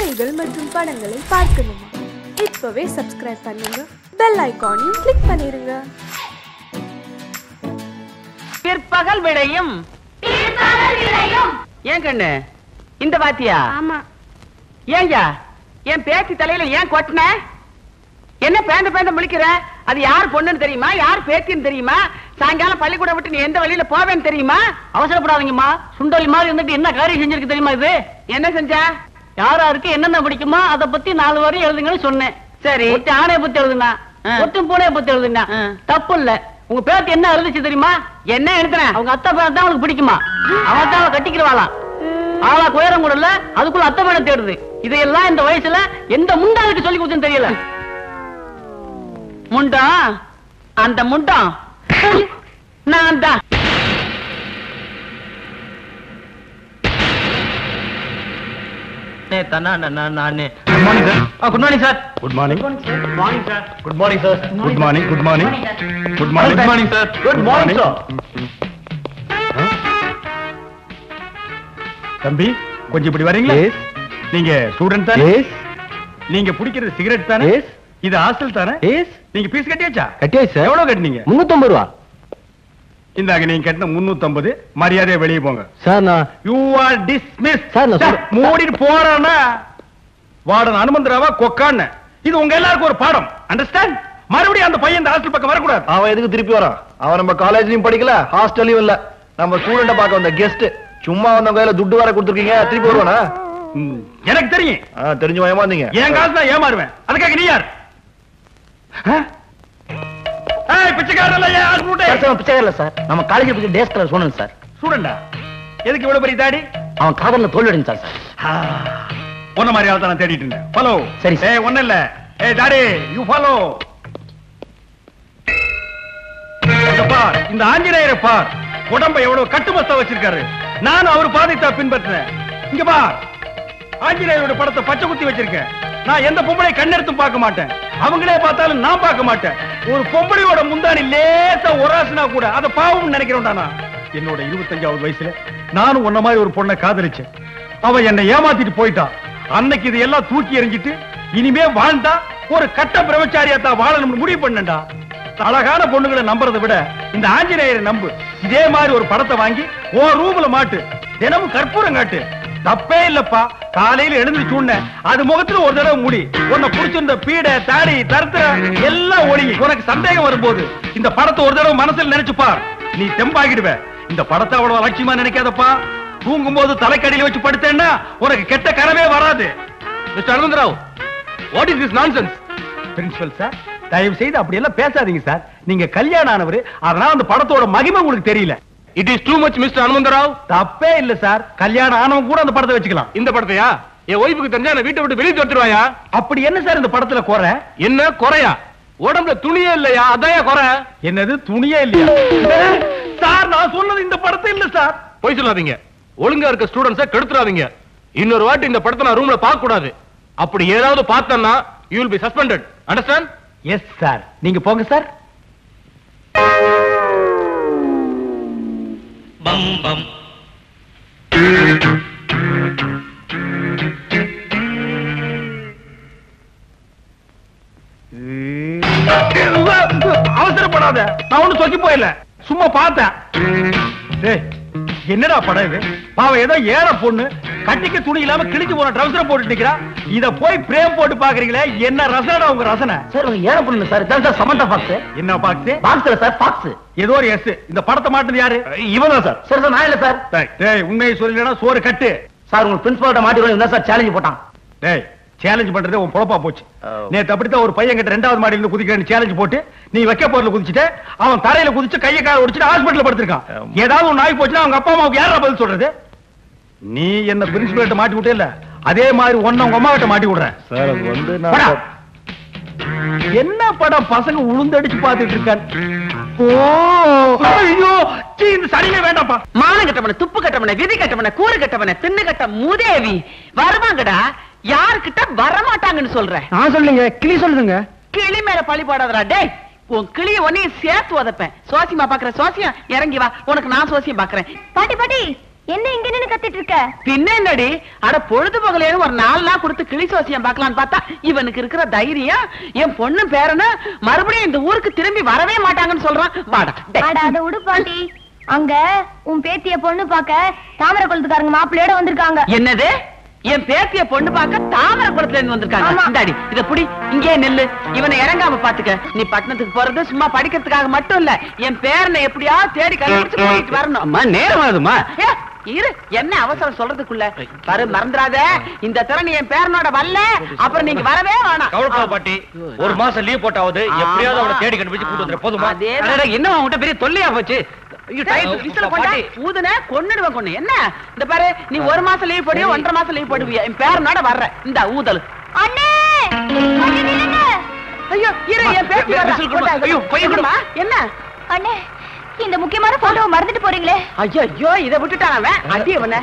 கதைகள் மற்றும் படங்களை பார்க்கணுமா? இப்பவே சப்ஸ்கிரைப் பண்ணுங்க, பெல் ஐகானையும் கிளிக் பண்ணிருங்க. பிற்பகல் விளையும் ஏன் கண்ணு இந்த பாத்தியா? ஆமா. ஏன்யா என் பேத்தி தலையில ஏன் கொட்டின? என்ன பேந்த முழிக்கிற? அது யார் பொண்ணுன்னு தெரியுமா? யார் பேத்தின்னு தெரியுமா? சாயங்காலம் பள்ளிக்கூடம் விட்டு நீ எந்த வழியில போவேன்னு தெரியுமா? அவசரப்படாதீங்கம்மா. சுண்டலி மாதிரி இருந்துட்டு என்ன காரியம் செஞ்சிருக்கு தெரியுமா? இது என்ன செஞ்சா? யாராருக்கு என்னென்ன பிடிக்குமா அதை பத்தி 4 வரி எழுதுங்கன்னு சொன்னேன். சரி, ஆணைய பத்தி எழுதுனா, ஒட்டும் பூனைய பத்தி எழுதுனா தப்பு இல்ல. உங்க பேத்தி என்ன எழுதுச்சு தெரியுமா? என்ன எழுதுறேன்? அவங்க அத்தை பேர் தான் அவனுக்கு பிடிக்குமா? அவன் தான் கட்டிக்கிறவாளாம். ஆளா குயரம் கூட இல்ல, அதுக்குள்ள அத்தை பேரை தேடுது. இதையெல்லாம் இந்த வயசுல எந்த முண்டாளுக்கு சொல்லி கொடுத்துன்னு தெரியல. முண்டா, அந்த முண்டா நான் தான். Good morning sir. Good morning sir. Good morning. Good morning sir. Good morning sir. Good morning. Good morning. Good morning. Good morning sir. Good morning sir. தம்பி கொஞ்சம் இப்படி வரீங்களா? நீங்க ஸ்டூடண்ட் தானே? நீங்க குடிக்கிறது சிகரெட் தானே? இது ஹாஸ்டல் தானே? நீங்க ஃபீஸ் கட்டியாச்சா? கட்டியாச்சு சார். எவ்வளவு கட்டினீங்க? 350 ரூபா. இந்தாங்க நீங்க கட்டின 350. மரியாதையா வெளியே போங்க சார். நான் யூ ஆர் டிஸ்மிஸ். சார் மூடிட்டு போறானா? வார்டன் அனுமந்தராவா கொக்கான்னு இது உங்க எல்லாருக்கும் ஒரு பாடம். அண்டர்ஸ்டாண்ட்? மறுபடியும் அந்த பையன் இந்த ஹாஸ்டல் பக்கம் வரக்கூடாது. அவன் எதுக்கு திருப்பி வரான்? அவன் நம்ம காலேஜ்லயும் படிக்கல, ஹாஸ்டல்லயும் இல்ல. நம்ம ஸ்டூடெண்ட பார்க்க வந்த கெஸ்ட். சும்மா வந்த கையில துட்டு வர கொடுத்துருக்கீங்க, திருப்பி வருவானா? எனக்கு தெரியும். தெரிஞ்சு ஏமாந்தீங்க. என் காசு தான் ஏமாறுவேன். அதுக்காக நீ யார்? பிச்சைக்காரல சார். நம்ம காலேஜ் பத்தி டேஸ் கலர் சொன்னேன் சார். ஸ்டூடெண்டா? எதுக்கு இவ்வளவு பெரிய தாடி? அவன் காதல்ல தோல்வி அடைஞ்சான் சார். ஒன்ன மாதிரி ஆள் தான் நான் தேடிட்டு இருந்தேன். ஃபாலோ. சரி சார். ஒண்ணு இல்ல. Daddy you follow. பார், இந்த ஆஞ்சநேயரை பார், உடம்ப எவ்வளவு கட்டுமஸ்தா வச்சிருக்காரு. நானும் அவர் பாதைத்தா பின்பற்றினேன். இங்க பார், ஆஞ்சநேயரோட படத்தை பச்சை குத்தி வச்சிருக்கேன். நான் எந்த பொம்பளை கண்ணெடுத்தும் பார்க்க மாட்டேன். அவங்களே பார்த்தாலும் நான் பார்க்க மாட்டேன். ஒரு பொம்பளையோட முந்தானி லேசா ஒராசுனா கூட அதை பாவம்னு நினைக்கிறேன்டா. என்னோட 25வது வயசுல நானும் உன்ன மாதிரி ஒரு பொண்ணை காதலிச்சேன். அவ என்னை ஏமாத்திட்டு போயிட்டா. அன்னைக்கு இதையெல்லாம் தூக்கி எறிஞ்சிட்டு இனிமே வாழ்ந்தா ஒரு கட்ட பிரம்மச்சாரியாத்தா வாழணும்னு முடிவு பண்ணேன்டா. அழகான பொண்ணுகளை நம்புறதை விட இந்த ஆஞ்சநேயரை நம்பு. இதே மாதிரி ஒரு படத்தை வாங்கி உன் ரூம்ல மாட்டு. தினமும் கற்பூரம் காட்டு. தப்பே இல்லப்பா. காலையில எழுந்து சூண்ண அது முகத்துல ஒரு தடவை மூடி. உன்னை புடிச்சிருந்த பீடை தாடி தருத்திர எல்லாம் ஒழுங்கி. உனக்கு சந்தேகம் வரும்போது இந்த படத்தை ஒரு தடவை மனசுல நினைச்சு பார். நீ தெம்பாகிடுவ. இந்த படத்தை அவ்வளவு லட்சியமா நினைக்காதப்பா. தூங்கும் போது தலைக்கடியில வச்சு படுத்தேன்னா உனக்கு கெட்ட கனவே வராது. Mister Anantharao, what is this nonsense? Principal sir, தயவு செய்து அப்படி எல்லாம் பேசாதீங்க சார். நீங்க கல்யாணம் ஆனவர், அதனால அந்த படத்தோட மகிமை உங்களுக்கு தெரியல. It is too much mister Anantharao. தப்பே இல்ல சார். கல்யாணம் ஆனவங்க கூட அந்த படத்தை வச்சுக்கலாம். இந்த படத்தையா? என் ஒய்ஃபுக்கு தெரிஞ்சா நான் வீட்டை விட்டு வெளியே துரத்துருவாயா? அப்படி என்ன சார் இந்த படத்துல குறை? என்ன குறையா? உடம்புல துணியே இல்லையா? அதான் குறை. என்னது துணியே இல்லையா? சார் நான் சொன்னது இந்த படத்தை இல்ல சார். போய் சொல்லாதீங்க. ஒழுங்கா இருக்க ஸ்டூடண்ட்ஸை கெடுத்துறாதீங்க. இன்னொரு வாட்டி இந்த படத்தை நான் ரூம்ல பார்க்க கூடாது. அப்படி ஏதாவது பார்த்தேன்னா you will be suspended. Understand? Yes sir. நீங்க போங்க சார். பம் பம். அவசரப்படாத. நான் ஒண்ணு சொக்கி போயில. சும்மா பார்த்தேன். டேய், என்னடா படம் இது? பாவம் ஏதோ ஏற பொண்ணு கட்டிக்க துணி இல்லாம கிழிச்சு போன ட்ரவுசரை போட்டு நிக்கிறா. இத போய் பிரேம் போட்டு பாக்குறீங்களே, என்ன ரசனடா உங்க ரசனை? சார் ஏற பொண்ணு சார். இதான் சார் சமந்தா பாக்ஸ். என்ன பாக்ஸ்? பாக்ஸ்ல சார் பாக்ஸ். ஏதோ ஒரு எஸ். இந்த படத்தை மாட்டுது யாரு? இவன் தான் சார். சார் சார் நான் இல்ல சார். டேய் உண்மையை சொல்லலனா சோறு கட்டு. சார் உங்க பிரின்சிபால்ட்ட மாட்டிடுறேன். என்ன சார் சேலஞ்ச் போட்டான்? டேய் சேலஞ்ச் பண்றதே உன் பொழப்பா போச்சு. நேத்து அப்படித்தான் ஒரு பையன் கிட்ட 2வது மாடியில இருந்து குதிக்கிறேன்னு சேலஞ்ச் போட்டு நீ வைக்க போறல குதிச்சிட்டு அவன் தரையில குதிச்சு கையை கால ஒடிச்சிட்டு ஹாஸ்பிடல்ல படுத்திருக்கான். ஏதாவது ஒரு நாய் போச்சுன்னா அவங்க அப்பா அம்மாவுக்கு யாரா பதில் சொல்றது? நீ என்ன பிரின்சிபல்ட்ட மாட்டி விட்டே இல்ல, அதே மாதிரி ஒன்ன உங்க அம்மா கிட்ட மாட்டி விடுறேன். சார் அது வந்து என்ன படம் பசங்க உளுந்தடிச்சு பாத்துட்டு இருக்கான். ஐயோ இந்த சரியே வேண்டாப்பா. மானம் கட்டவன, துப்பு கட்டவன, விதி கட்டவன, கூறு கட்டவன, தின்னு கட்ட மூதேவி வருவாங்கடா. யாருக்கிட்ட வரமாட்டாங்கன்னு சொல்ற? நான் சொல்லுங்க, கிளி சொல்லுங்க. கிளி மேல பழி போடாதடா. டேய் உன் கிளிய ஒன்னையும் சேர்த்து உதப்பேன். சுவாசியமா பாக்குற சுவாசியம் இறங்கி வா. உனக்கு நான் சுவாசியம் பாக்குறேன். பாட்டி பாட்டி என்ன இங்க நின்னு கத்திட்டு இருக்க? பின்ன என்னடி, அட பொழுது பகலேன்னு ஒரு 4 நாள் கொடுத்து கிளி சோசியம் பார்க்கலான்னு பார்த்தா இவனுக்கு இருக்கிற தைரியம் என் பொண்ணு பேரனு மறுபடியும் இந்த ஊருக்கு திரும்பி வரவே மாட்டாங்கன்னு சொல்றான். வாடா. அட அத விடு பாட்டி. அங்க உன் பேத்திய பொண்ணு பாக்க தாமரை குளத்துக்காரங்க மாப்பிள்ளையோட வந்திருக்காங்க. என்னது? என் பேத்திய பொண்ணு பார்க்க தாமரை குளத்துல இருந்து வந்திருக்காங்க. இந்தாடி இத புடி, இங்கே நெல்லு. இவனை இறங்காம பாத்துக்க. நீ பட்டணத்துக்கு போறது சும்மா படிக்கிறதுக்காக மட்டும் இல்ல, என் பேரனை எப்படியாவது தேடி கண்டுபிடிச்சு போயிட்டு வரணும். அம்மா நேரம் ஆகுதுமா. இரு, என்ன அவசரம் சொல்றதுக்குள்ள பாரு, மறந்துடாத. இந்த தடவை நீ என் பேரனோட வரல, அப்புறம் நீங்க வரவே வேணாம். கவலைப்படாத பாட்டி, ஒரு மாசம் லீவ் போட்டாவது எப்படியாவது அவனை தேடி கண்டுபிடிச்சு கூட்டு வந்துரு. போதுமா? என்ன உன்கிட்ட பெரிய தொல்லையா போச்சு? என்ன இந்த பாரு, நீ 1 மாசம் லீவ் போடியோ 1.5 மாசம் லீவ் போடுவியா? என் பேரனோட வர்ற இந்த ஊதல். ஐயோ இரு, என் பேத்தி வர்றா. ஐயோ போய்டுமா? என்ன அண்ணே, இந்த முக்கியமான போட்டோவை மறந்துட்டு போறீங்களே? ஐயோ ஐயோ, இத விட்டுட்டான் அவன். அடி அவன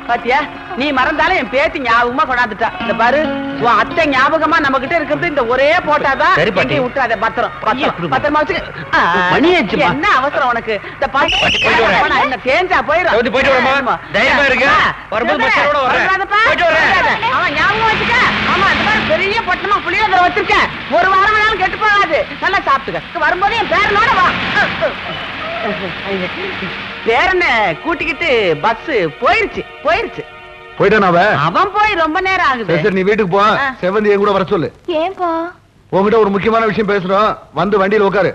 பாத்தியா? நீ மறந்தாலும் என் பேத்தி ஞாபகமா கொண்டாந்துட்டா. இந்த பாரு, உன் அத்தை ஞாபகமா நம்ம கிட்ட இருக்கிறது இந்த ஒரே போட்டாதான். விட்டுறாத, பத்திரமா வச்சுக்க. என்ன அவசரம் உனக்கு? இந்த பாட்டு என்ன தேஞ்சா போயிடும். அவன் ஞாபகம் வச்சுக்க. ஆமா, இந்த மாதிரி பெரிய பட்டணமா புளியோதரை வச்சிருக்க. ஒரு வாரம் வேணாலும் கெட்டு போகாது. நல்லா சாப்பிட்டுக்க. வரும்போது என் பேரனோட வா. பேரனை கூட்டிக்கிட்டு பஸ் போயிருச்சு. அவன் போய் ரொம்ப நேரம் ஆகுது. சரி, நீ வீட்டுக்கு போ. செவந்தி என் கூட வர சொல்லு. ஏன்பா? உங்ககிட்ட ஒரு முக்கியமான விஷயம் பேசுறோம். வந்து வண்டியில உட்காரு.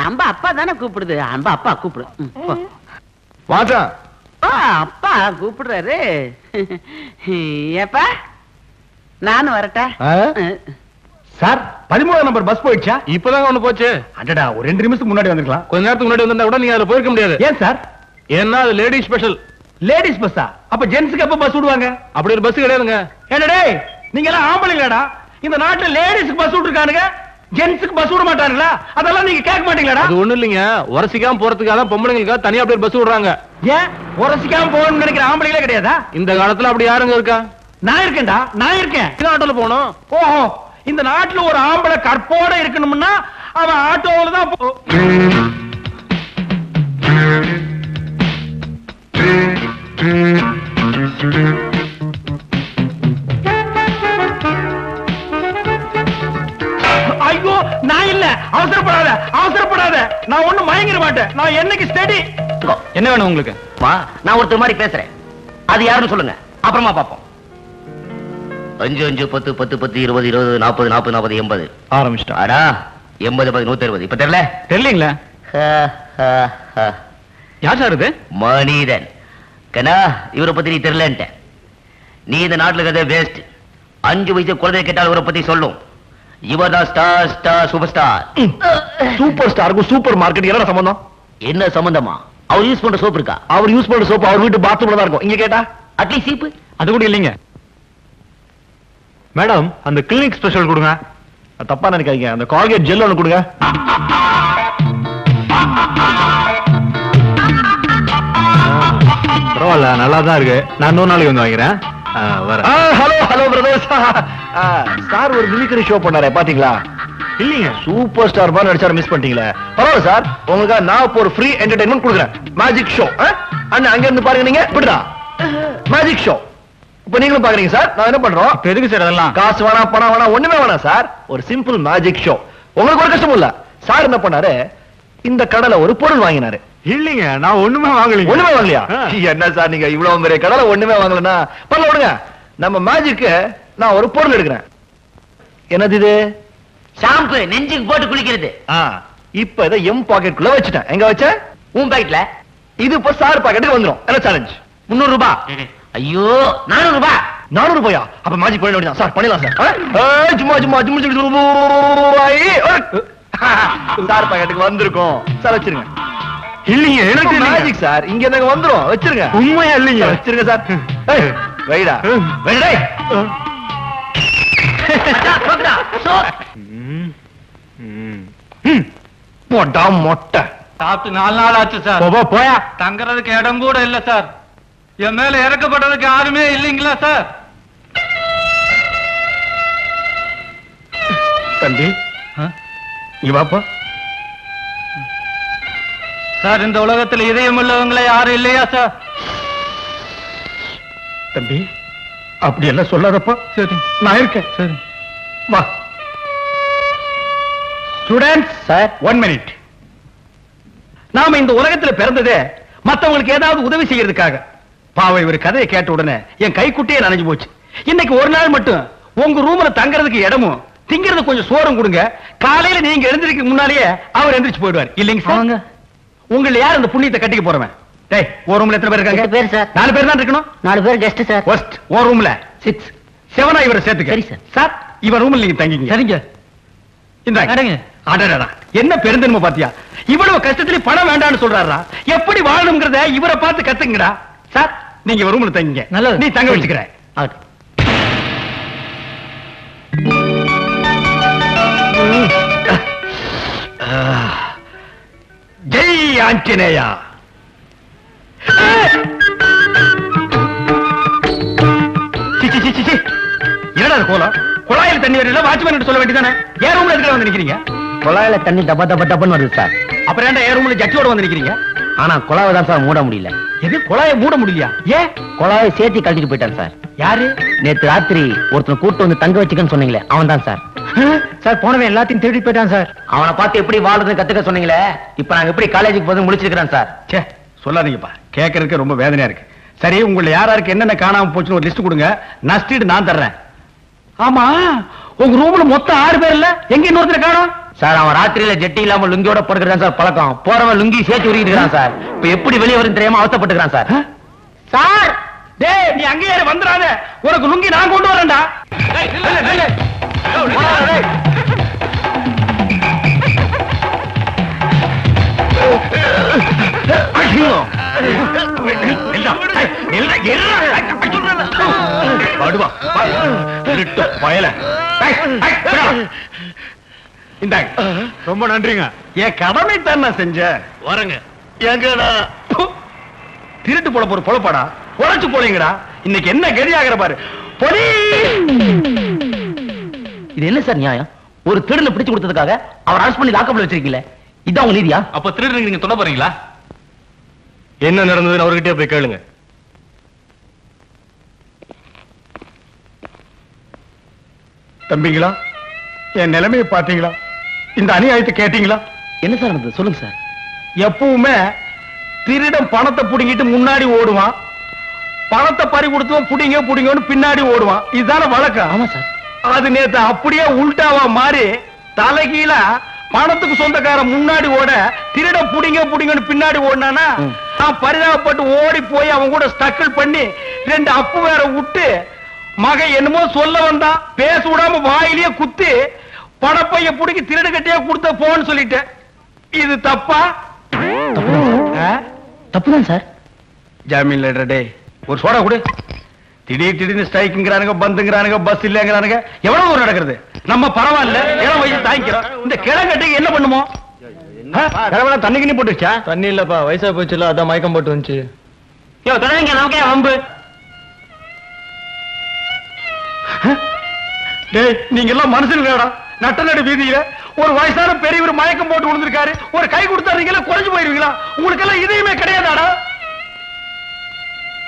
நம்ம அப்பா தானே கூப்பிடுது. நம்ம அப்பா கூப்பிடு. வாசா, அப்பா கூப்பிடுறாரு. ஏப்பா நானும் வரட்டா? சார், 13 நம்பர் பஸ் போயிடுச்சா? இப்பதாங்க ஒண்ணு போச்சு. அடடா, ஒரு 2 நிமிஷத்துக்கு முன்னாடி வந்திருக்கலாம். கொஞ்ச நேரத்துக்கு முன்னாடி வந்தா கூட நீங்க அதுல போயிருக்க முடியாது. ஏன் சார்? ஏன்னா அது லேடிஸ் ஸ்பெஷல். லேடிஸ் பஸ்ஸா? அப்ப ஜென்ஸுக்கு எப்ப பஸ் விடுவாங்க? அப்படி ஒரு பஸ் கிடையாதுங்க. என்னடே, நீங்க எல்லாம் ஆம்பளைங்களாடா? இந்த நாட்டுல லேடிஸ்க்கு பஸ் விட்டுருக்கானுங்க, ஜென்ஸுக்கு பஸ் விட மாட்டாங்களா? அதெல்லாம் நீங்க கேட்க மாட்டீங்களாடா? அது ஒண்ணு இல்லைங்க, உரசிக்காம போறதுக்காக தான் பொம்பளைங்களுக்காக தனியா அப்படியே பஸ் விடுறாங்க. ஏன் உரசிக்காம போகணும்னு நினைக்கிற ஆம்பளைங்களே கிடையாதா? இந்த காலத்துல அப்படி யாருங்க இருக்கா? நான் இருக்கேன்டா, நான் இருக்கேன். இந்த ஆட்டோல போகணும். ஓஹோ, இந்த நாட்டுல ஒரு ஆம்பளை கற்போட இருக்கணும்னா அவன் ஆட்டோல தான் ஐயோ, நான் இல்ல. அவசரப்படாத. நான் ஒண்ணும் மயங்கிட மாட்டேன். நான் என்னைக்கு ஸ்டடி. என்ன வேணும் உங்களுக்கு? நான் ஒருத்தர் மாதிரி பேசுறேன். அது யாருன்னு சொல்லுங்க, அப்புறமா பாப்போம். 5 5 10 10 10 20 20 40 40 40 80 ஆரம்பிச்சிட்டா. அடா 80 10 120. இப்ப தெரியல? தெரியலீங்களா? யார் சார் இது? மனிதன். கண்ணா, இவரை பத்தி நீ தெரியலன்ட்ட. நீ இந்த நாட்டுல கதை வேஸ்ட். 5 வயசு குழந்தை கேட்டால் இவரை பத்தி சொல்லும். இவர் தான் ஸ்டார் சூப்பர் ஸ்டார். சூப்பர் ஸ்டாருக்கும் சூப்பர் மார்க்கெட் என்ன சம்பந்தம்? என்ன சம்பந்தமா? அவர் யூஸ் பண்ற சோப்பு இருக்கா? அவர் யூஸ் பண்ற சோப்பு அவர் வீட்டு பாத்ரூம்ல தான் இருக்கும். இங்க கேட்டா அட்லீஸ்ட் சீப்பு அது கூட இல்லைங்க. மேடம், அந்த கிளினிக் ஸ்பெஷல் கொடுங்க. தப்பா நினைக்காதீங்க, அந்த கால்கேட் ஜெல் ஒன்று கொடுங்க. பரவாயில்ல, நல்லா தான் இருக்கு. நான் 100 நாளைக்கு வந்து வாங்கிறேன். Hello brothers. சார் ஒரு மிமிக்ரி ஷோ பண்ணாரே, பாத்தீங்களா? இல்லீங்க. சூப்பர் ஸ்டார் மாதிரி நடிச்சாரு, மிஸ் பண்ணிட்டீங்களே. பரவாயில்ல சார், உங்களுக்கு நான் இப்போ ஒரு ஃப்ரீ என்டர்டைன்மெண்ட் கொடுக்குறேன். Magic show. அண்ணா அங்க இருந்து பாருங்க. நீங்க இப்படிதான் மேஜிக் ஷோ. இப்ப நீங்களும் பாக்குறீங்க சார். நான் என்ன பண்றோம்? எதுக்கு சார் அதெல்லாம்? காசு வேணாம், பணம் வேணாம், ஒண்ணுமே வேணாம் சார். ஒரு சிம்பிள் மேஜிக் ஷோ. உங்களுக்கு ஒரு கஷ்டம் இல்ல. சார் என்ன பண்ணாரு, இந்த கடையில ஒரு பொருள் வாங்கினாரு. இல்லீங்க, நான் ஒண்ணுமே வாங்கலைங்க. ஒண்ணுமே வாங்கலையா? என்ன சார் நீங்க இவ்வளவு பெரிய கடையில ஒண்ணுமே வாங்கலன்னா பரவாயில்ல விடுங்க. நம்ம மேஜிக்கு நான் ஒரு பொருள் எடுக்கிறேன். என்னது இது? ஷாம்பு. நெஞ்சுக்கு போட்டு குளிக்கிறது. இப்ப இதை எம் பாக்கெட்டுக்குள்ள வச்சுட்டேன். எங்க வச்ச? உன் பாக்கெட்ல. இது இப்ப சார் பாக்கெட்டுக்கு வந்துரும். என்ன சேலஞ்ச்? 300 ரூபாய். ஐயோ, 400 ரூபாய். 400 ரூபாயா? அப்ப மேஜிக் பண்ண வேண்டியதான் சார். பண்ணிடலாம் சார். சும்மா சார் பாக்கெட்டுக்கு வந்திருக்கும் சார். வச்சிருங்க. இல்லீங்க, எனக்கு மேஜிக் சார். இங்க என்னங்க வந்துரும். வச்சிருங்க. உண்மையா இல்லீங்க? வச்சிருங்க சார். வைடா வைடா. போட்டா மொட்டை. சாப்பிட்டு 4 நாள் ஆச்சு சார். போயா. தங்கறதுக்கு இடம் கூட இல்ல சார். என் மேல இறக்கப்பட்டதுக்கு யாருமே இல்லீங்களா சார்? தம்பி, நீ வாப்பா. சார் இந்த உலகத்துல இதயம் உள்ளவங்களே யாரும் இல்லையா சார்? தம்பி அப்படி எல்லாம் சொல்லாதப்பா. சரி நான் இருக்கேன். சரி வா. Students sir 1 minute. நாம இந்த உலகத்துல பிறந்ததே மத்தவங்களுக்கு ஏதாவது உதவி செய்யறதுக்காக. பாவை ஒரு கதையை கேட்ட உடனே என் கைக்குட்டியே நனைஞ்சு போச்சு. இன்னைக்கு ஒரு நாள் மட்டும் உங்க ரூம்ல தங்கறதுக்கு இடமும் திங்கிறது கொஞ்சம் சோறும் கொடுங்க. காலையில நீங்க எழுந்திருக்க முன்னாலேயே அவர் எந்திரிச்சு போயிடுவார். இல்லைங்க சார்? உங்களை யார் இந்த புண்ணியத்தை கட்டிக்க போறவன்? டேய் ஒரு ரூம்ல எத்தனை பேர் இருக்காங்க? 8 பேர் சார். 4 பேர் தான் இருக்கணும். 4 பேர் கெஸ்ட் சார். ஃபர்ஸ்ட் ஒரு ரூம்ல 6 7 இவரை சேர்த்துக்க. சரி சார். சார் இவன் ரூம்ல நீங்க தங்கிங்க. சரிங்க. இந்தாங்க. அடடடா என்ன பெருந்தன்மை பாத்தியா? இவ்வளவு கஷ்டத்துல பணம் வேண்டாம்னு சொல்றாரா? எப்படி வாழணும்ங்கறத இவரை பார்த்து கத்துங்கடா. சார் நீங்க ஒரு ரூம்ல தங்கிங்க. நல்லது. நீ தங்க வச்சுக்கிற. ஜெய் ஆஞ்சநேயா. என்னடா கோலம்? குழாயில் தண்ணி வரல வாட்ச்மேன் சொல்ல வேண்டியதானே? ஏன் ரூம்ல எதுக்கு வந்து நிக்கிறீங்க? குழாயில தண்ணி டப்பா டப்பா டப்புன்னு வருது சார். அப்புறம் ஏன்டா ஏன் ரூம்ல ஜட்டியோட வந்து நிக்கிறீங்க? ஆனா குழாவை தான் சார் மூட முடியல. எது குழாயை மூட முடியலையா? ஏன்? குழாவை சேர்த்து கழட்டிட்டு போயிட்டான் சார். யாரு? நேத்து ராத்திரி ஒருத்தனை கூட்டு வந்து தங்க வச்சுக்கன்னு சொன்னீங்களே அவன் தான் சார். சார் போனவன் எல்லாத்தையும் தேடி போயிட்டான் சார். அவனை பார்த்து எப்படி வாழ்றதுன்னு கத்துக்க சொன்னீங்களே, இப்ப நாங்க எப்படி காலேஜுக்கு போது முடிச்சிருக்கிறேன் சார். சே சொல்லாதீங்கப்பா, கேட்கறதுக்கு ரொம்ப வேதனையா இருக்கு. சரி உங்களை யாராருக்கு என்னென்ன காணாம போச்சுன்னு ஒரு லிஸ்ட் கொடுங்க. நஷ்டீடு நான் தர்றேன். ஆமா உங்க ரூம்ல மொத்தம் 6 பேர் இல்ல, எங்க இன்னொருத்தர காணோம்? சார் அவன் ராத்திரியில ஜெட்டி இல்லாம லுங்கியோட படுக்கிறான் சார் பழக்கம். போறவன் லுங்கி சேர்த்து உருகிட்டு இருக்கான் சார். இப்ப எப்படி வெளியே வரும் தெரியாம அவசப்பட்டுக்கிறான் சார். சார் டேய் நீ அங்கேயே வந்துடாத, உனக்கு லுங்கி நான் கொண்டு வரேன்டா. ரொம்ப நன்றிங்க. என் கடமை தான் நான் செஞ்சேன். வரங்க. எங்கடா திருட்டு போல போற பொழப்பாடா, உழைச்சு போலீங்கடா. இன்னைக்கு என்ன கதி ஆகிற பாரு. பொடி இது என்ன சார் நியாயம்? ஒரு திருடனை பிடிச்சு கொடுத்ததுக்காக அவர் அரெஸ்ட் பண்ணி லாக்கப்ல வச்சிருக்கீங்களே, இதான் உங்க நீதியா? அப்ப திருடனுக்கு நீங்க சொல்ல போறீங்களா? என்ன நடந்ததுன்னு அவர்கிட்டயே போய் கேளுங்க. தம்பிங்களா என் நிலைமையை பாத்தீங்களா? இந்த அநியாயத்தை கேட்டீங்களா? என்ன சார் நடந்தது சொல்லுங்க சார். எப்பவுமே திருடன் பணத்தை புடிங்கிட்டு முன்னாடி ஓடுவான், பணத்தை பறி கொடுத்தவன் புடிங்க புடிங்கன்னு பின்னாடி ஓடுவான். இதுதானே வழக்கம். ஆமா சார். அது நேத்து அப்படியே உல்டாவா மாறி தலைகீழ பணத்துக்கு சொந்தக்காரன் முன்னாடி ஓட திருட புடிங்க புடிங்கன்னு பின்னாடி ஓடினானா, நான் பரிதாபப்பட்டு ஓடி போய் அவன் கூட ஸ்டக்கிள் பண்ணி 2 அப்பு வேற விட்டு மகன் என்னமோ சொல்ல வந்தான், பேச விடாம வாயிலேயே குத்தி பணப்பைய புடிக்கி திருடு கட்டியா கொடுத்த போன்னு சொல்லிட்டேன். இது தப்பா? தப்புதான் சார். ஜாமீன் லெட்டர் டே ஒரு சோடா கொடு. திடீர்னு ஸ்ட்ரைக்குங்கிறானுங்க, பந்துங்கிறானுங்க, பஸ் இல்லங்கிறானுங்க. எவ்வளவு தூரம் நடக்கிறது? நம்ம பரவாயில்ல, இளம் வயசு தாங்கிக்கிறோம். இந்த கிழங்கட்டைக்கு என்ன பண்ணுமோ? தண்ணிக்கு நீ போட்டுச்சா? தண்ணி இல்லப்பா, வயசா போச்சுல, அதான் மயக்கம் போட்டு வந்துச்சு. நமக்கே வம்பு. நீங்க எல்லாம் மனுஷனுங்களா? நட்ட நடு வீதியில ஒரு வயசான பெரியவர் மயக்கம் போட்டு விழுந்திருக்காரு, ஒரு கை கொடுத்தாருங்களா குறைஞ்சு போயிருவீங்களா? உங்களுக்கு எல்லாம் இதையுமே கிடையாதாடா?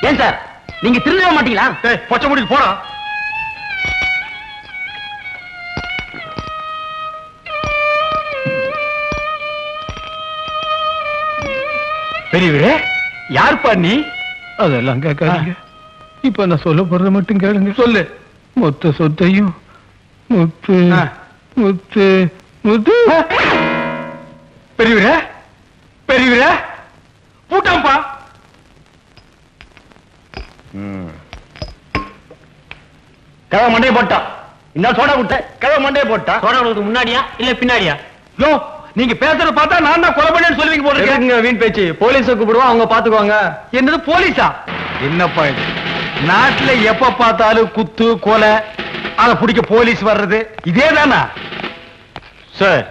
ஏன் சார் நீங்க திருட மாட்டீங்களா? பொச்ச முடிக்கு போடா. பெரியவரே யாருப்பா நீ? அதெல்லாம் கேட்காதீங்க. இப்ப நான் சொல்ல போறத மட்டும் கேளுங்க. சொல்லு. மொத்த சொத்தையும் முத்து முத்து முத்து. பெரியவரே பெரியவரே பூட்டாம்பா. கதை மண்டையை போட்டான். இன்னும் சோடா கொடுத்த கதை மண்டையை போட்டா. சோடா கொடுத்து முன்னாடியா இல்ல பின்னாடியா? யோ நீங்க பேசுறத பார்த்தா நான் தான் கொலை பண்ணேன்னு சொல்லுவீங்க போல இருக்கு. வீண் பேச்சு. போலீஸை கூப்பிடுவோம், அவங்க பாத்துக்குவாங்க. என்னது போலீஸா? என்னப்பா இது? நாட்டுல எப்ப பார்த்தாலும் குத்து கொலை, அத பிடிக்க போலீஸ் வர்றது இதேதானா? சார்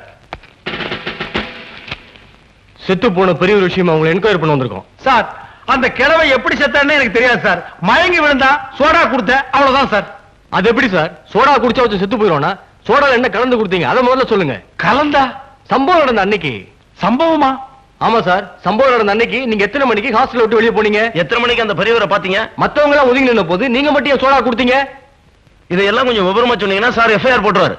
செத்து போன பெரிய ஒரு விஷயம் அவங்களை என்கொயரி பண்ண வந்திருக்கோம். சார் அந்த கிழவை எப்படி செத்தான்னு எனக்கு தெரியாது சார். மயங்கி விழுந்தா சோடா கொடுத்த அவ்வளவுதான் சார். அது எப்படி சார்? சோடா குடிச்சா வச்சு செத்து போயிடும்னா சோடால என்ன கலந்து கொடுத்தீங்க அதை முதல்ல சொல்லுங்க. கலந்தா? சம்பவம் நடந்த அன்னைக்கு. சம்பவமா? ஆமா சார், சம்பவம் நடந்த அன்னைக்கு நீங்க எத்தனை மணிக்கு ஹாஸ்டல் விட்டு வெளியே போனீங்க? எத்தனை மணிக்கு அந்த பெரியவரை பாத்தீங்க? மத்தவங்க எல்லாம் ஒதுங்கி நின்ன போது நீங்க மட்டும் ஏன் சோடா கொடுத்தீங்க? இதெல்லாம் கொஞ்சம் விவரமா சொன்னீங்கன்னா சார் எஃப்ஐஆர் போட்டுருவாரு.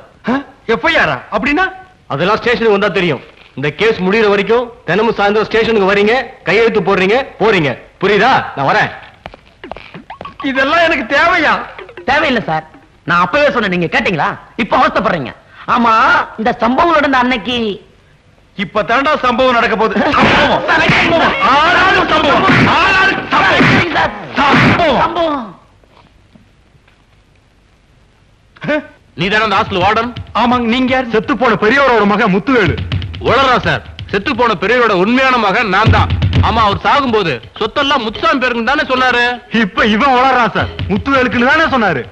எஃப்ஐஆரா? அப்படின்னா அதெல்லாம் ஸ்டேஷனுக்கு வந்தா தெரியும். இந்த கேஸ் முடியற வரைக்கும் தினமும் சாயந்தரம் ஸ்டேஷனுக்கு வரீங்க, கையெழுத்து போடுறீங்க, போறீங்க. புரியுதா? நான் வரேன். இதெல்லாம் எனக்கு தேவையா? தேவையில்லை சார். நான் அப்பவே சொன்னேன், நீங்க கேட்டீங்களா? இப்ப அவஸ்தைப்படுறீங்க. ஆமா, இந்த சம்பவம் நடந்த அன்னைக்கு இப்ப தாண்டா சம்பவம் நடக்க போகுது. நீ தானே அந்த ஹாஸ்டல் வார்டன்? ஆமாங்க. நீங்க செத்து போன பெரியவரோட மகன் முத்துவேலு. உளறா சார். செத்து போன பெரியவரோட உண்மையான மகன் நான் தான். ஆமா, அவர் சாகும்போது சொத்தெல்லாம் முத்துசாமி பேருக்கு தானே சொன்னாரு. இப்ப இவன் உளறான் சார். முத்துவேலுக்குன்னு தானே சொன்னாரு.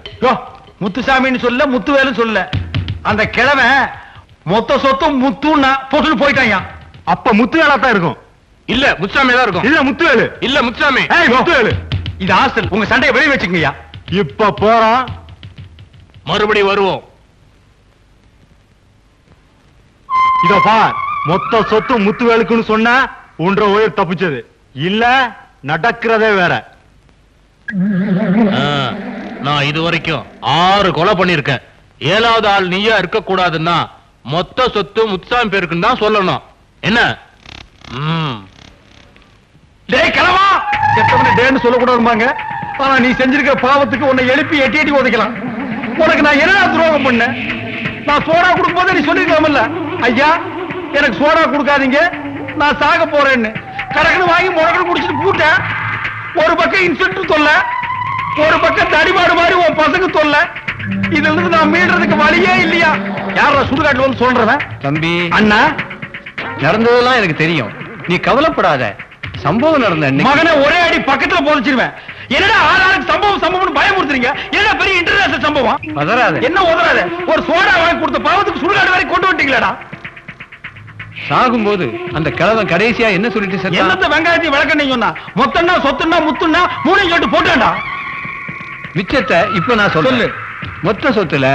முத்துசாமின்னு சொல்ல, முத்துவேலு சொல்ல. அந்த கிழமை மொத்த சொத்தும் முத்துன்னா போட்டு போயிட்டாங்க. அப்ப முத்துவேலா தான் இருக்கும். இல்ல முத்துசாமி தான் இருக்கும். இல்ல முத்துவேலு. இல்ல முத்துசாமி. முத்துவேலு. இது ஹாஸ்டல். உங்க சண்டையை வெளியே வச்சுக்கங்கய்யா. இப்ப போறோம், மறுபடியும் வருவோம். இதோ பார், மொத்த சொத்து முத்துவேலுக்குன்னு சொன்னா உன்ற உயிர் தப்பிச்சது. இல்ல நடக்கிறதே வேற. நான் இது வரைக்கும் 6 கொலை பண்ணிருக்கேன். 7வது ஆள் நீயா இருக்க கூடாதுன்னா மொத்த சொத்து முத்துசாமி பேருக்குன்னு தான் சொல்லணும். என்ன? டேய் கிழவா, செத்தவன டேன்னு சொல்லக்கூடாதுமாங்க. ஆனா நீ செஞ்சிருக்கிற பாவத்துக்கு உன்னை எழுப்பி எட்டி எட்டி உதைக்கலாம். உனக்கு நான் என்ன துரோகம் பண்ணேன்? நான் சோடா கொடுக்கும் போது நீ சொல்லிருக்கலாமல்ல, ஐயா எனக்கு சோடா கொடுக்காதீங்க, நான் சாக போறேன்னு. கடக்குன்னு வாங்கி முடக்கணும் குடிச்சிட்டு பூட்டேன். ஒரு பக்கம் இன்ஸ்பெக்டர் தொல்ல, ஒரு பக்கம் தடிமாடு மாதிரி உன் பசங்க தொல்ல. இதுல இருந்து நான் மீடுறதுக்கு வழியே இல்லையா? யாரா சுடுகாட்டுல வந்து சொல்றவன்? தம்பி, அண்ணா, நடந்ததெல்லாம் எனக்கு தெரியும். நீ கவலைப்படாத. சம்பவம் நடந்த மகனை ஒரே அடி பக்கத்துல போதிச்சிருவேன். என்னடா ஆளாளுக்கு சம்பவம் சம்பவம் பயமுறுத்துறீங்க? என்ன பெரிய இன்டர்நேஷனல் சம்பவம்? உதறாத. என்ன உதறாத? ஒரு சோடா வாங்கி கொடுத்த பாவத்துக்கு சுடுகாடு வரை கொண்டு வந்துட்டீங்களா? சாகும்போது அந்த கிழவன் கடைசியா என்ன சொல்லிட்டு செத்தான்? என்னத்த வெங்காயத்தை விளக்கணும் சொன்னா? மொத்தம்னா சொத்துன்னா முத்துன்னா மூணையும் சொல்லிட்டு போட்டான்டா. மிச்சத்தை இப்ப நான் சொல்லு. மொத்த சொத்துல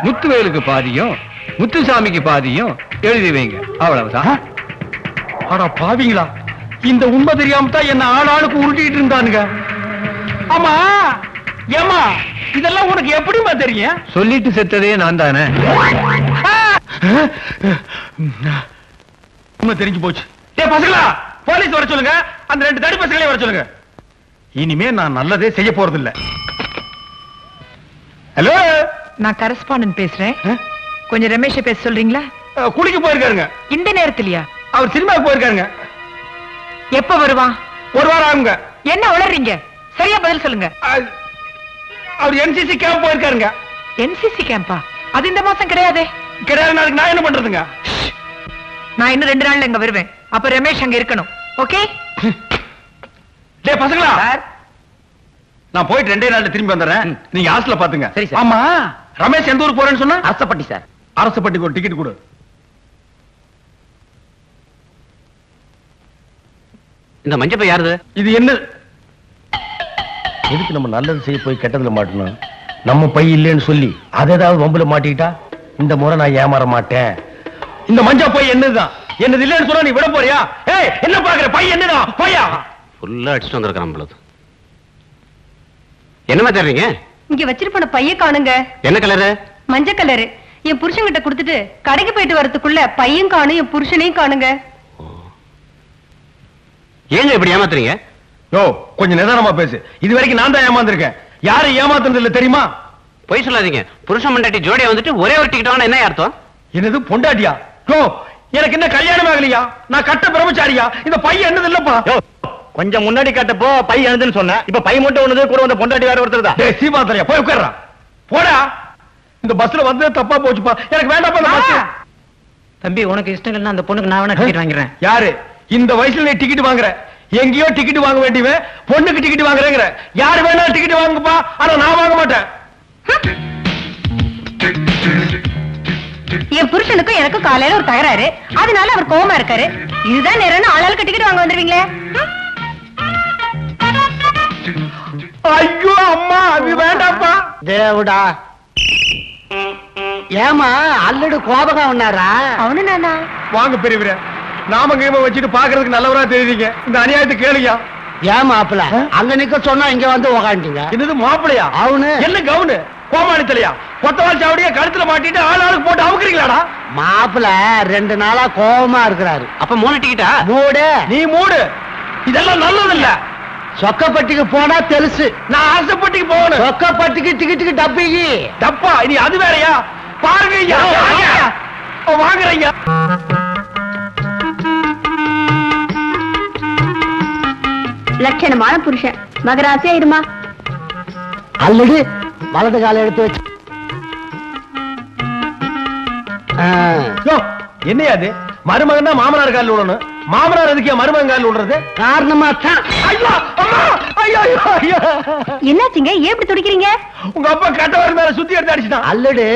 முத்துவேலுக்கு பாதியும் முத்துசாமிக்கு பாதியும் எழுதி வைங்க. அவ்வளவுதான். ஆனா பாவீங்களா, இந்த உண்மை தெரியாம தான் என்ன ஆளாளுக்கு உருட்டிட்டு இருந்தானுங்க. ஆமா ஏமா, இதெல்லாம் உனக்கு எப்படிமா தெரியும்? சொல்லிட்டு செத்ததே நான் தானே. உண்மை தெரிஞ்சு போச்சு. டேய் பசங்களா, போலீஸ் வர சொல்லுங்க. அந்த 2 தடி பசங்களே வர சொல்லுங்க. இனிமே நான் நல்லதே செய்ய போறது இல்ல. ஹலோ, நான் கரஸ்பாண்டன்ட் பேசுறேன். கொஞ்சம் ரமேஷை பேச சொல்றீங்களா? குளிக்க போயிருக்காருங்க. இந்த நேரத்திலயா? அவர் சினிமாவுக்கு போயிருக்காருங்க. எப்ப வருவான்? 1 வாரம் ஆகுங்க. என்ன உளறீங்க? சரியா பதில் சொல்லுங்க. அவர் NCC கேம்ப் போயிருக்காருங்க. NCC CAMPA? அது இந்த மாசம் கிடையாதே. கிடையாது. நாளைக்கு நான் என்ன பண்றதுங்க? நான் இன்னும் 2 நாள்ல இங்க வருவேன். அப்ப ரமேஷ் அங்க இருக்கணும். ஓகே? டேய் பசங்களா, நான் போயிட்டு 2 நாள்ல திரும்பி வந்துடுறேன். நீங்க ஹாஸ்டல்ல பாத்துங்க. சரி சார். ஆமா, ரமேஷ் எந்த ஊருக்கு போறேன்னு சொன்னா? அரசப்பட்டி சார். அரசப்பட்டிக்கு ஒரு டிக்கெட் கொடு. இந்த மஞ்சப்பை யாருது? இது என்ன? எதுக்கு நம்ம நல்லது செய்ய போய் கெட்டதுல மாட்டணும்? நம்ம பை இல்லைன்னு சொல்லி அதை ஏதாவது வம்புல மாட்டிக்கிட்டா இந்த முறை நான் ஏமாற மாட்டேன். இந்த மஞ்சா பை என்னதுதான்? என்னது இல்லைன்னு சொன்னா நீ விட போறியா? ஏய், என்ன பாக்குற? பை என்னதான்? பையா ஃபுல்லா அடிச்சுட்டு வந்திருக்கான் நம்மளது. என்னமா தேடுறீங்க? இங்க வச்சிட்டு போன பைய காணுங்க. என்ன கலரு? மஞ்சள் கலரு. என் புருஷன்கிட்ட கொடுத்துட்டு கடைக்கு போயிட்டு வரதுக்குள்ள பையன் காணும், என் புருஷனையும் காணுங்க. ஏங்க இப்படி ஏமாத்துறீங்க? யோ, கொஞ்சம் நிதானமா பேசு. இது வரைக்கும் நான் தான் ஏமாந்திருக்கேன். யாரும் ஏமாத்துறது இல்ல தெரியுமா? பொய் சொல்லாதீங்க. புருஷன் மண்டாட்டி ஜோடியா வந்துட்டு ஒரே ஒரு டிக்கெட் வாங்க என்ன அர்த்தம்? என்னது பொண்டாட்டியா? யோ, எனக்கு என்ன கல்யாணம் ஆகலையா? நான் கட்ட பிரம்மச்சாரியா? இந்த பையன் என்னது இல்லப்பா. கொஞ்சம் முன்னாடி கட்டப்போ பை என்னதுன்னு சொன்ன. இப்ப பை மட்டும் ஒண்ணுது, கூட வந்த பொண்டாட்டி வேற ஒருத்தர் தான். டேய் சீமாத்தரையா, போய் உட்கார்றா. போடா. இந்த பஸ்ல வந்து தப்பா போச்சுப்பா. எனக்கு வேண்டாப்பா இந்த பஸ். தம்பி, உனக்கு இஷ்டம் இல்லைன்னா அந்த பொண்ணுக்கு நான் வேணா டிக்கெட் வாங்குறேன். யாரு இந்த வயசுல நீ டிக்கெட் வாங்குற? எங்கேயோ டிக்கெட் வாங்க வேண்டியவன் பொண்ணுக்கு டிக்கெட் வாங்குறேங்கிற. யாரு வேணாலும் டிக்கெட் வாங்குப்பா, ஆனா நான் வாங்க மாட்டேன். என் புருஷனுக்கும் எனக்கும் காலையில ஒரு தகராறு, அதனால அவர் கோவமா இருக்காரு. இதுதான் நேரம் ஆளாளுக்கு டிக்கெட் வாங்க வந்துருவீங்களே. ஐயோ அம்மா, அது வேண்டாப்பா. தேவடா, ஏமா அல்லடு கோபகம் உன்னாரா? அவனு நானா? வாங்க பெரியவரே, நாம கீம வச்சுட்டு பாக்குறதுக்கு நல்லவரா தெரியுறீங்க. இந்த அநியாயத்தை கேளுங்க. ஏன் மாப்பிள அங்க நிக்க சொன்னா இங்க வந்து உக்காந்துட்டீங்க? என்னது மாப்பிளையா? அவனு என்ன கவுனு கோமாளி தலையா? கொத்தவால் சாவடியா கழுத்துல மாட்டிட்டு ஆளுக்கு போட்டு அமுக்குறீங்களாடா? மாப்பிள 2 நாளா கோவமா இருக்கிறாரு. அப்ப 3 டிக்கெட்டா? மூடு. நீ மூடு. இதெல்லாம் நல்லது இல்ல. சொக்கப்பட்டிக்கு போனா தெலுசு. நான் ஆசைப்பட்டிக்கு போகணும். சொக்கப்பட்டிக்கு டிக்கெட்டுக்கு டப்பிக்கு டப்பா. இனி அது வேறயா? பாருங்க ஐயா. வாங்குறீங்க. லட்சணமான புருஷன். மகராசியா இருமா. அல்லது வலது கால எடுத்து வச்சு. என்னையா அது? மருமகன் தான் மாமனார் காலில் விடணும். மாமனார் எதுக்கு மருமகன் காலில் விடுறது? காரணமா தான். ஐயோ அம்மா, ஐயோ ஐயோ. என்னாச்சுங்க? ஏன் இப்படி துடிக்கிறீங்க? உங்க அப்பா கட்டவர் மேல சுத்தி எடுத்து அடிச்சுட்டான். அல்லடு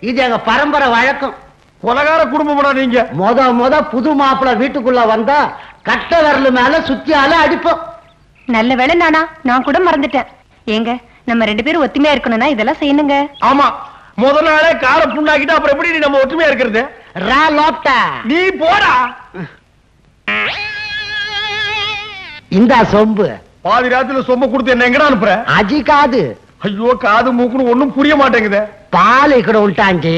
இது எங்க பரம்பரை வழக்கம். கொலகார குடும்பம் நீங்க. முத புது மாப்பிள வீட்டுக்குள்ள வந்தா கட்ட விரல் மேல சுத்தியால அடிப்போம். நல்ல வேளை நானா, நான் கூட மறந்துட்டேன். ஏங்க நம்ம 2 பேரும் ஒத்துமையா இருக்கணும்னா இதெல்லாம் செய்யணுங்க. ஆமா, முதல் நாளே கார புண்ணாக்கிட்டு அப்புறம் எப்படி நம்ம ஒற்றுமையா இருக்கிறது? நீ போடா. இந்த சொம்பு பாதி ராத்திரில சொம்ப கொடுத்து என்ன எங்கடா அனுப்புற? அஜி காது. ஐயோ காது மூக்குன்னு ஒண்ணும் புரிய மாட்டேங்குது. பால் இக்கட உண்டாஞ்சி,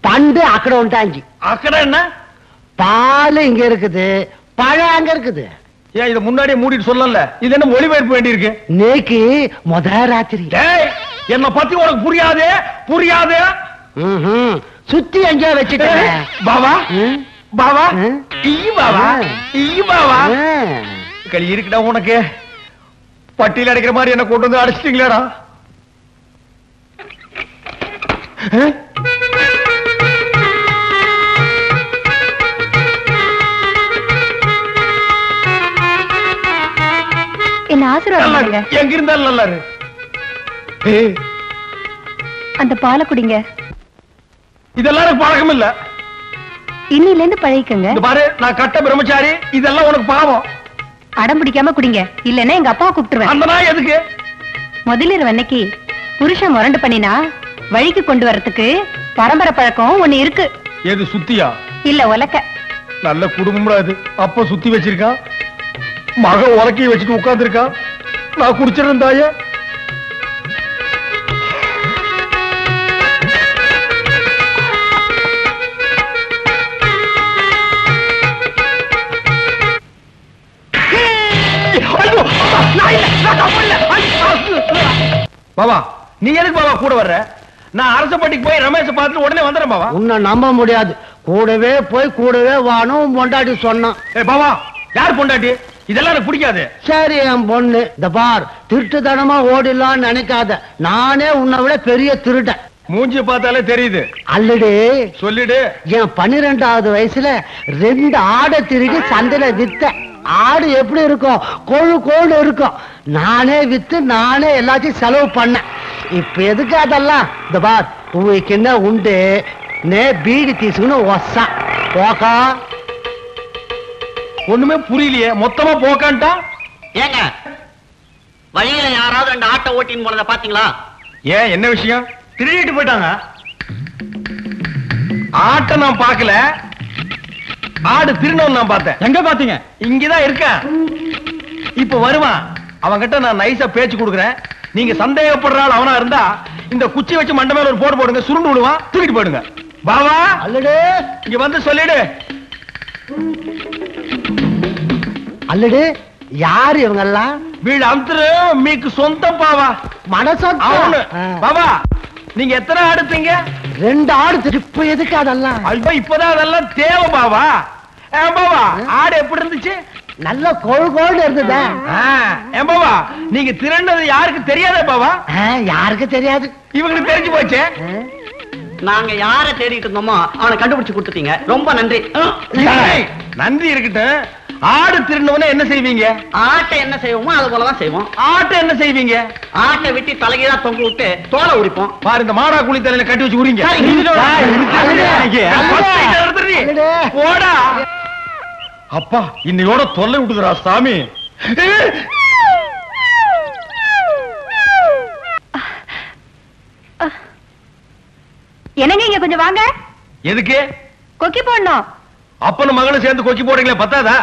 பண்டு அக்கட உண்டாஞ்சி. அக்கட என்ன? பால் இங்க இருக்குது, பழம் அங்க இருக்குது. ஏன் இத முன்னாடியே மூடிட்டு சொல்லல? இது என்ன மொழிபெயர்ப்பு வேண்டி இருக்கு? நேக்கு முத ராத்திரி. என்ன பத்தி உனக்கு புரியாது புரியாது. சுத்தி எங்கேயோ வச்சுட்டேன். பாவா பாவா பாவா பாவா களி இருக்குடா உனக்கு. பட்டியல் அடைக்கிற மாதிரி என்ன கொண்டு வந்து அடிச்சிட்டீங்களேடா. என்ன ஆசீர்வாதம். எங்க இருந்தாலும் நல்லா இரு. அந்த பாலை குடிங்க. இதெல்லாம் எனக்கு பழக்கம் இல்ல. இன்னில இருந்து பழகிக்கங்க. பாரு, நான் கட்ட பிரம்மச்சாரி. இதெல்லாம் உனக்கு பாவம். அடம் பிடிக்காம குடிங்க, இல்லன்னா எங்க அப்பாவை கூப்பிட்டுருவேன். அந்த நாய் எதுக்கு? முதலிரவு அன்னைக்கு புருஷன் முரண்டு பண்ணினா வழிக்கு கொண்டு வரதுக்கு பரம்பரை பழக்கம் ஒண்ணு இருக்கு. எது சுத்தியா? இல்ல உலக்க. நல்ல குடும்பம்டா இது. அப்ப சுத்தி வச்சிருக்கான், மக உலக்கையை வச்சுட்டு உட்கார்ந்து இருக்கான். நான் குடிச்சிருந்தேன் தாயே. பாபா, நீ எதுக்கு பாபா கூட வர்ற? நான் அரசப்பட்டிக்கு போய் ரமேஷ் பார்த்துட்டு உடனே வந்துறேன் பாபா. உன்னை நம்ப முடியாது. கூடவே போய் கூடவே வானும் பொண்டாட்டி சொன்னான். பாபா, யார் பொண்டாட்டி? இதெல்லாம் எனக்கு பிடிக்காது. சரி என் பொண்ணு, இந்த பார், திருட்டுத்தனமா ஓடிடலான்னு நினைக்காத. நானே உன்னை விட பெரிய திருடன். மூஞ்சி பார்த்தாலே தெரியுது. அல்லடு சொல்லிடு. என் 12வது வயசுல 2 ஆடை திருடி சந்தையில வித்த. ஆடு எப்படி இருக்கும்? கொழு கோடு இருக்கும். நானே வித்து நானே எல்லாத்தையும் செலவு பண்ணேன். இப்ப எதுக்கு அதெல்லாம்? இந்த பார், உங்களுக்கு என்ன உண்டு? நே பீடி தீசுன்னு ஒசா போக்கா. ஒண்ணுமே புரியலையே. மொத்தமா போக்கான்ட்டா. ஏங்க வழியில யாராவது 2 ஆட்டை ஓட்டின்னு போனத பாத்தீங்களா? ஏன், என்ன விஷயம்? திருடிட்டு போயிட்டாங்க. ஆட்டை நான் பார்க்கல, ஆடு திருநவன் நான் பார்த்தேன். எங்க பாத்தீங்க? இங்கதான் இருக்கேன். இப்ப வருவான். அவன்கிட்ட நான் நைஸா பேச்சு கொடுக்குறேன். நீங்க சந்தேகப்படுற ஆள் அவனா இருந்தா இந்த குச்சி வச்சு மண்டை மேல ஒரு போடு போடுங்க. சுருண்டு விடுவான், தூக்கிட்டு போயிடுங்க. பாவா, அல்லடு இங்க வந்து சொல்லிடு. அல்லடு யாரு இவங்க எல்லாம்? வீடு அமுத்துரு மீக்கு சொந்தம் பாவா. மனசொந்த அவனு. பாவா, நீங்க எத்தனை ஆடுத்தீங்க? 2 ஆடு. இப்ப எதுக்கு அதெல்லாம்? ஐயோ, இப்பதான் அதெல்லாம் தேவை பாவா. பாவா, ஆடு எப்படி இருந்துச்சு? நல்ல கோழு கோழு இருந்ததா? பாவா, நீங்க திரண்டது யாருக்கு தெரியாதே பாவா? யாருக்கு தெரியாது. இவங்களுக்கு தெரிஞ்சு போச்சு. நாங்க யார தேடிட்டு இருந்தோமோ அவனை கண்டுபிடிச்சு கொடுத்துட்டீங்க. ரொம்ப நன்றி. நன்றி இருக்கட்டும். ஆடு திருநவன என்ன செய்வீங்க? ஆட்டை என்ன செய்வோமோ அது போலதான் செய்வோம். ஆட்டை என்ன செய்வீங்க? ஆட்டை வெட்டி தலைகீழா தொங்க விட்டு தோலை உரிப்போம். பாரு, இந்த மாடா குழி தலையில கட்டி வச்சு உரிங்க. போடா. அப்பா, இன்னையோட தொல்லை விட்டுக்கிறா சாமி. என்னங்க இங்க கொஞ்சம் வாங்க. எதுக்கு? கொக்கி போடணும். அப்பனும் மகளும் சேர்ந்து கொக்கி போடுறீங்களே பத்தாதா?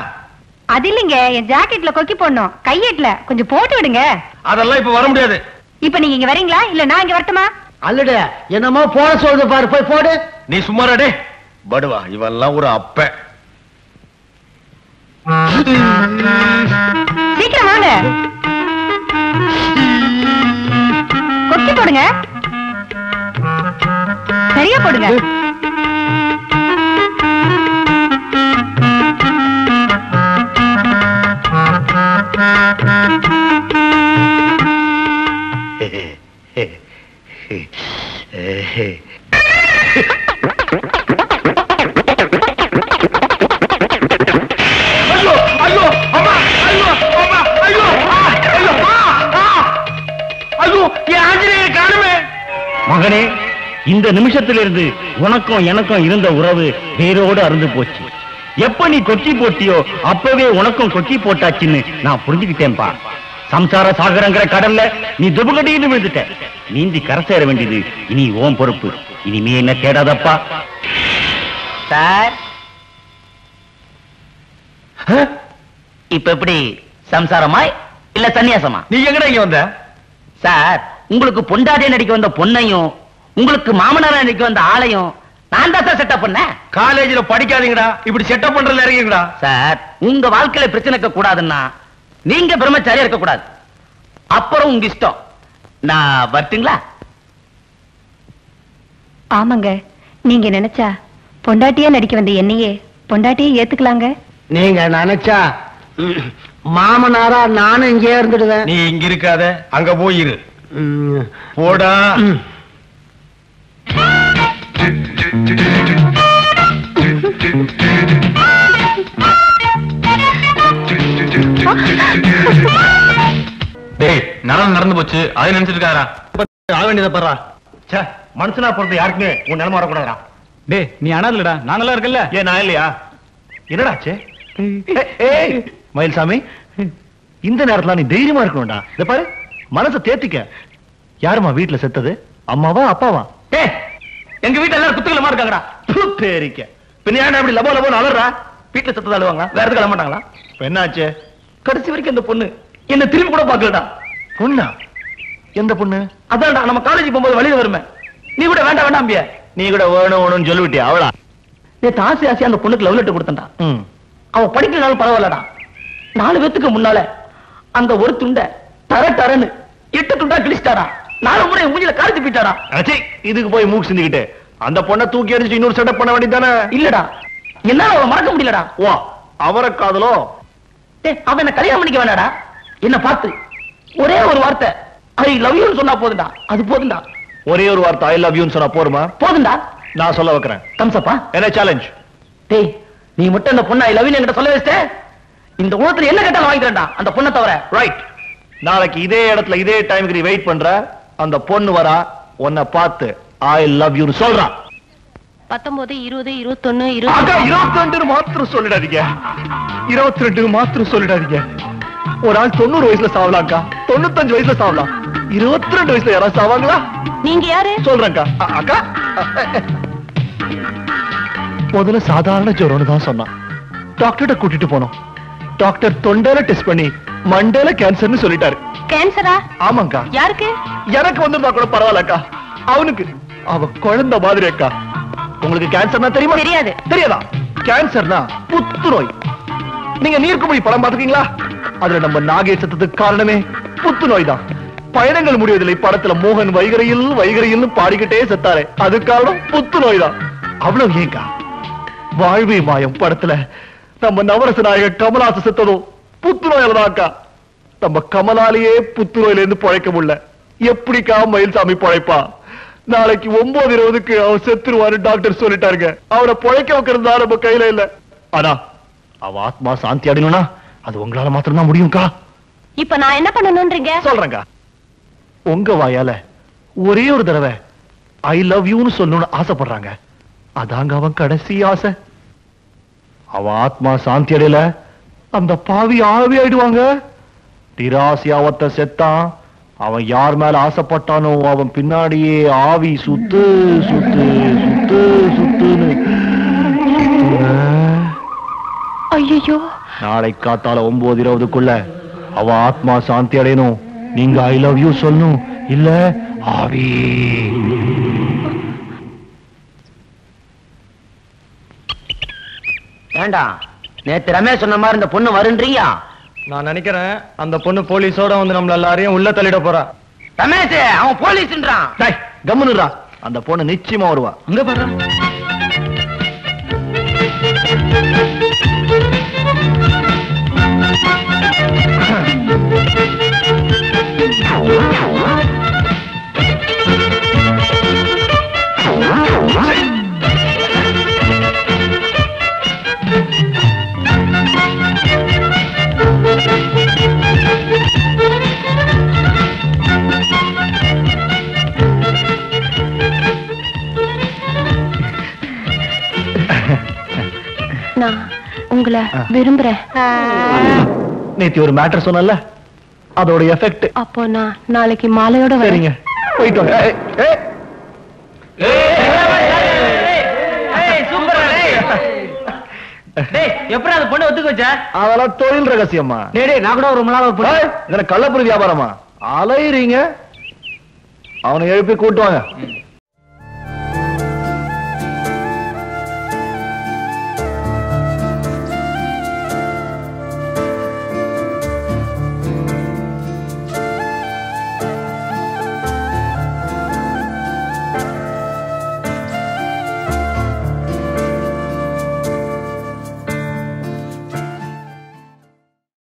அது இல்லைங்க, என் ஜாக்கெட்ல கொக்கி போடணும், கையேட்ல கொஞ்சம் போட்டு விடுங்க. அதெல்லாம் இப்ப வர முடியாது. இப்ப நீங்க இங்க வரீங்களா இல்ல நான் இங்க வரட்டுமா? அல்லடே என்னமோ போட சொல்லுது பாரு, போய் போடு. நீ சும்மாடே படுவா, இவெல்லாம் ஒரு அப்ப. சீக்கிரம் வாங்க, கொக்கி போடுங்க, சரியா போடுங்க. மகனே, இந்த நிமிஷத்திலிருந்து உனக்கும் எனக்கும் இருந்த உறவு வேரோடு அருந்து போச்சு. எப்ப நீ கொக்கி போட்டியோ அப்பவே உனக்கும் கொக்கி போட்டாச்சுன்னு நான் புரிஞ்சுக்கிட்டேன்பா. சம்சார சாகரங்கிற கடல்ல நீ துபகடின்னு விழுந்துட்ட. நீந்தி கரை சேர வேண்டியது இனி ஓம் பொறுப்பு. இனிமே என்ன தேடாதப்பா. சார், இப்ப எப்படி சம்சாரமாய் இல்ல சன்னியாசமா? நீ எங்கடா இங்க வந்த? சார், உங்களுக்கு பொண்டாட்டிய நடிக்க வந்த பொண்ணையும் உங்களுக்கு மாமனார நடிக்க வந்த ஆளையும் நான் தான் சார் செட்டப் பண்ணேன். காலேஜ்ல படிக்காதீங்கடா, இப்படி செட்டப் பண்றதுல இறங்கிங்கடா. சார், உங்க வாழ்க்கையில பிரச்சனை இருக்க கூடாதுன்னா நீங்க பிரம்மச்சாரியா இருக்க கூடாது. அப்புறம் உங்க இஷ்டம். நான் வரட்டுங்களா? ஆமாங்க, நீங்க நினைச்சா பொண்டாட்டியா நடிக்க வந்த என்னையே பொண்டாட்டியே ஏத்துக்கலாங்க. நீங்க நினைச்சா மாமனாரா நானும் இங்கே இருந்துடுவேன். நீ இங்க இருக்காத, அங்க போயிரு. போடா. டேய், நடந்து போச்சு, அதை நினைச்சிட்டு இருக்காரா? ஆக வேண்டியதை பாரா. மனுஷனா பிறந்த யாருக்குமே உன் நிலைமை வரக்கூடாதா? டேய், நீ அனாதலடா, நான் நல்லா இருக்கல. ஏன் நான் இல்லையா? என்னடாச்சு? மயில்சாமி, இந்த நேரத்துல நீ தைரியமா இருக்கணும்டா. இத பாரு, மனசை தேத்திக்க. யாருமா வீட்டுல செத்தது? அம்மாவா அப்பாவா? எங்க வீட்டுல எல்லாரும் குத்துகளமா இருக்காங்கடா. பேரிக்க பின்ன ஏன் அப்படி லபோ லபோன்னு அலறா? வீட்டுல செத்தது அழுவாங்க, வேற எதுக்கு அழ மாட்டாங்களா? என்னாச்சு? கடைசி வரைக்கும் அந்த பொண்ணு என்ன திரும்பி கூட பாக்கலடா. பொண்ணா? எந்த பொண்ணு? அதான்டா, நம்ம காலேஜ் போகும்போது வழியில வருமே. நீ கூட வேண்டாம் வேண்டாம்பிய. நீ கூட வேணும்னு சொல்லிவிட்டியா? அவளா? நேத்து ஆசை ஆசையா அந்த பொண்ணுக்கு லவ் லெட்டர் கொடுத்தா. அவ படிக்கலனாலும் பரவாயில்லடா. 4 பேத்துக்கு முன்னால அந்த ஒரு துண்டை தர தரன்னு 8 துண்டா கிழிச்சிட்டாரா. 4 முறை மூஞ்சில காரிச்சு போயிட்டாரா. இதுக்கு போய் மூக்கு சிந்திக்கிட்டு அந்த பொண்ணை தூக்கி அடிச்சு இன்னொரு செட்டப் பண்ண வேண்டியதானே? இல்லடா, என்னால அவ மறக்க முடியலடா. ஓ, அவரை காதலோ? அவன் என்ன கல்யாணம் பண்ணிக்க வேண்டாடா. என்ன பார்த்து ஒரே ஒரு வார்த்தை ஐ லவ் யூ சொன்னா போதுண்டா. அது போதுண்டா. ஒரே ஒரு வார்த்தை ஐ லவ் யூ சொன்னா போருமா? போதுண்டா. நான் சொல்ல வைக்கிறேன். தம்சப்பா, என்ன சேலஞ்ச்? டேய், நீ மட்டும் அந்த பொண்ணை ஐ லவ் யூ என்கிட்ட சொல்ல வச்சிட்ட, இந்த உலகத்துல என்ன கேட்டாலும் வாங்கிக்கிறேன்டா அந்த பொண்ணை தவிர. ரைட். நாளைக்கு இதே இடத்துல இதே டைமுக்கு நீ வெயிட் பண்ற. அந்த பொண்ணு வரா, உன்னை பார்த்து ஐ லவ் யூ சொல்றா. 19, 20, 21, 22 மாத்திரம் சொல்லிடாதீங்க. 22 மாத்திரம் சொல்லிடாதீங்க. ஒரு ஆள் 90 வயசுல சாவலாம்க்கா, 95 வயசுல சாவலாம். 22 வயசுல யாராவது சாவாங்களா? நீங்க யாரு? சொல்றேன்க்கா. அக்கா, முதல்ல சாதாரண ஜுரம்னு தான் சொன்னான். டாக்டர்கிட்ட கூட்டிட்டு போனோம். டாக்டர் தொண்டையில டெஸ்ட் பண்ணி மண்டையில கேன்சர்னு சொல்லிட்டாரு. கேன்சரா? ஆமாங்கா. யாருக்கு? எனக்கு வந்திருந்தா கூட பரவாயில்லக்கா, அவனுக்கு. அவ குழந்தை மாதிரி அக்கா. உங்களுக்கு கேன்சர்னா தெரியுமா? தெரியாது. தெரியாதா? கேன்சர்னா புத்துநோய். நீங்க நீர்க்குமிழி படம் பாத்துக்கீங்களா? அதுல நம்ம நாகே செத்ததுக்கு காரணமே புத்துநோய் தான். பயணங்கள் முடிவதில்லை படத்துல மோகன் வைகரையில் வைகரையில் பாடிக்கிட்டே செத்தாரே, அது காரணம் புத்துநோய் தான். அவ்வளவு ஏங்கா, வாழ்வே மாயம் படத்துல நம்ம நவரச நாயகர் கமலாச செத்ததும் புத்துநோயில தான் அக்கா. நம்ம கமலாலேயே புத்துநோயில இருந்து பழைக்க முடியல. எப்படிக்கா மயில்சாமி பழைப்பா? நாளைக்கு 9:20க்கு அவ செத்துருவாரு டாக்டர் சொல்லிட்டாருங்க. அவனை பழைக்க வைக்கிறது தான் நம்ம கையில இல்ல. ஆனா அவ ஆத்மா சாந்தி அடையணும்னா அது உங்களால மாத்திரம் தான் முடியும்க்கா. இப்ப நான் என்ன பண்ணணும்ன்றீங்க? சொல்றேங்க. உங்க வாயால ஒரே ஒரு தடவை ஐ லவ் யூன்னு சொல்லணும்னு ஆசைப்படுறாங்க. அதாங்க அவன் கடைசி ஆசை. அவ ஆத்மா சாந்தி அடையல, அந்த பாவி ஆவி ஆயிடுவாங்க. திராசியாவத்த செத்தான். அவன் யார் மேல ஆசைப்பட்டானோ அவன் பின்னாடியே ஆவி சுத்து சுத்து சுத்து சுத்துன்னு ஐயோ, நாளை காத்தால 9:20க்குள்ள அவ ஆத்மா சாந்தி அடையணும். நீங்க ஐ லவ் யூ சொல்லணும். இல்ல ஆவி. ஏண்டா நேத்து ரமேஷ் சொன்ன மாதிரி இந்த பொண்ணு வருன்றீங்க? நான் நினைக்கிறேன் அந்த பொண்ணு போலீஸோட வந்து நம்மள எல்லாரையும் உள்ள தள்ளிட போறா. ரமேஷ் அவன் போலீஸ்ன்றான். டேய் கம்முனுடா. அந்த பொண்ணு நிச்சயமா வருவா. இங்க பாரு. நான் உங்களை விரும்புறேன். நேத்தி ஒரு மேட்டர் சொன்னல, அதோட எஃபெக்ட். அப்போ நான் நாளைக்கு மாலையோட சரிங்க, போயிட்டு வாங்க. எப்படி அந்த பொண்ணு ஒத்துக்க வச்ச? அதெல்லாம் தொழில் ரகசியமா. நான் கூட ரொம்ப நாள் கள்ளப்பொருள் வியாபாரமா அலையிறீங்க. அவனை எழுப்பி கூட்டுவாங்க.